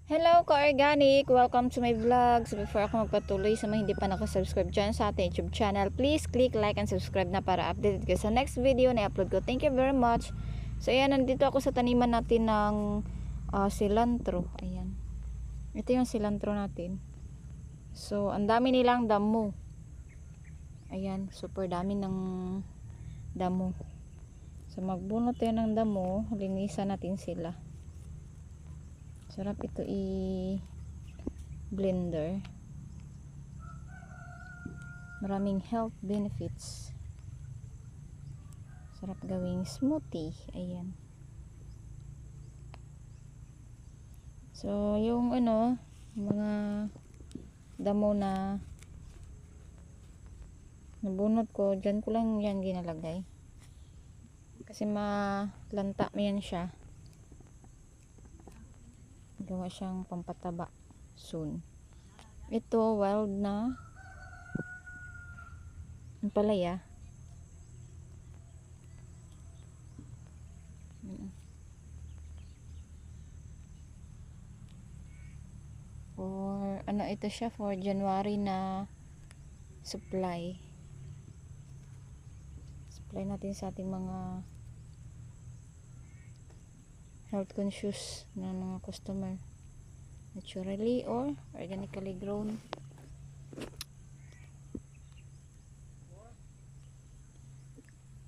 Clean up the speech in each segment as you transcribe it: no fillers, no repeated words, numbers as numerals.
Hello ka-organic! Welcome to my vlog. So before ako magpatuloy sa mga hindi pa nakasubscribe dyan sa ating YouTube channel, please click like and subscribe na para updated ka sa next video na i-upload ko. Thank you very much. So ayan, nandito ako sa taniman natin ng cilantro. Ayan. Ito yung cilantro natin. So ang dami nilang damo. Ayan, super dami ng damo. So magbunot tayo ng damo, linisan natin sila. Sarap ito i-blender. Maraming health benefits. Sarap gawing smoothie. Ayan. So, yung mga damo na nabunot ko, dyan ko lang yan ginalagay. Kasi malanta mo yan siya. Gawa siyang pampataba soon. Ito wild na palaya. For ito siya, for January na supply natin sa ating mga health conscious na mga customer, naturally or organically grown.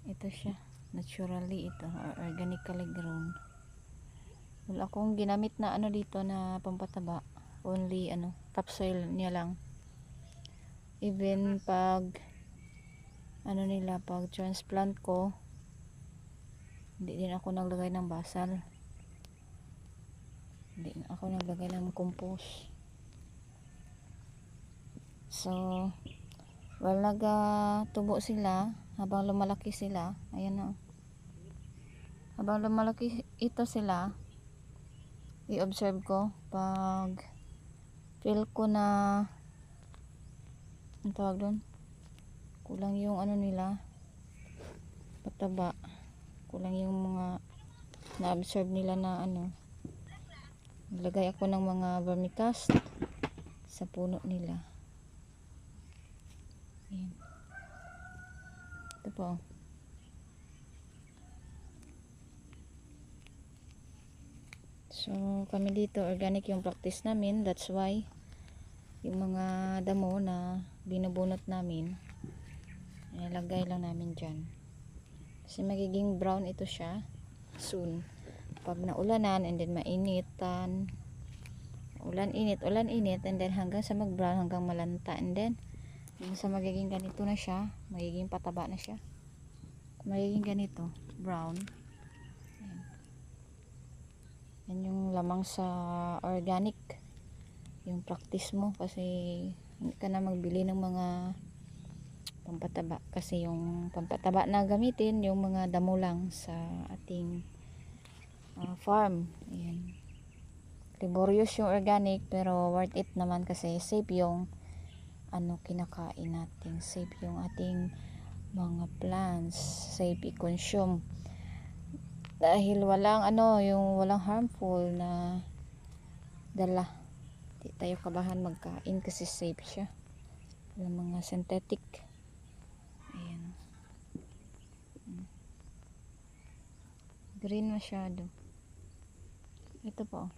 Ito siya, naturally ito or organically grown. Wala akong ginamit na dito na pampataba, only topsoil niya lang. Even pag pag transplant ko, hindi din ako naglagay ng basal. Hindi ako naglagay ng compost. So, while nagtubo sila, habang lumalaki sila, ayan na. Habang lumalaki ito sila, i-observe ko pag feel ko na ang tawag doon, kulang yung nila, pataba, kulang yung mga na-observe nila na naglagay ako ng mga vermicast sa puno nila. Ayan. Ito po. So kami dito organic yung practice namin, that's why yung mga damo na binubunot namin nilagay lang namin dyan kasi magiging brown ito siya soon pag naulanan and then mainitan, ulan init and then hanggang sa mag brown, hanggang malanta, and then hanggang sa magiging ganito na siya, magiging pataba na siya, magiging ganito brown. Yan yung lamang sa organic, yung practice mo, kasi hindi ka na magbili ng mga pampataba, kasi yung pampataba na gamitin yung mga damo lang sa ating farm. Ayan. Laborious yung organic pero worth it naman kasi safe yung kinakain natin, safe yung ating mga plants, safe i-consume dahil walang yung walang harmful na dala. Di tayo kabahan magkain kasi safe siya, walang mga synthetic. Ayan. Green masyado ito po.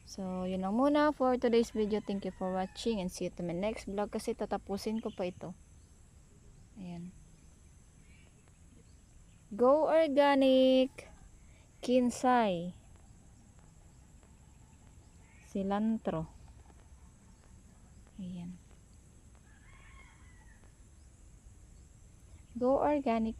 So yun lang muna for today's video. Thank you for watching and see you to my next vlog kasi tatapusin ko pa ito. Ayan. Go organic, kinsay, cilantro. Ayan. Go organic.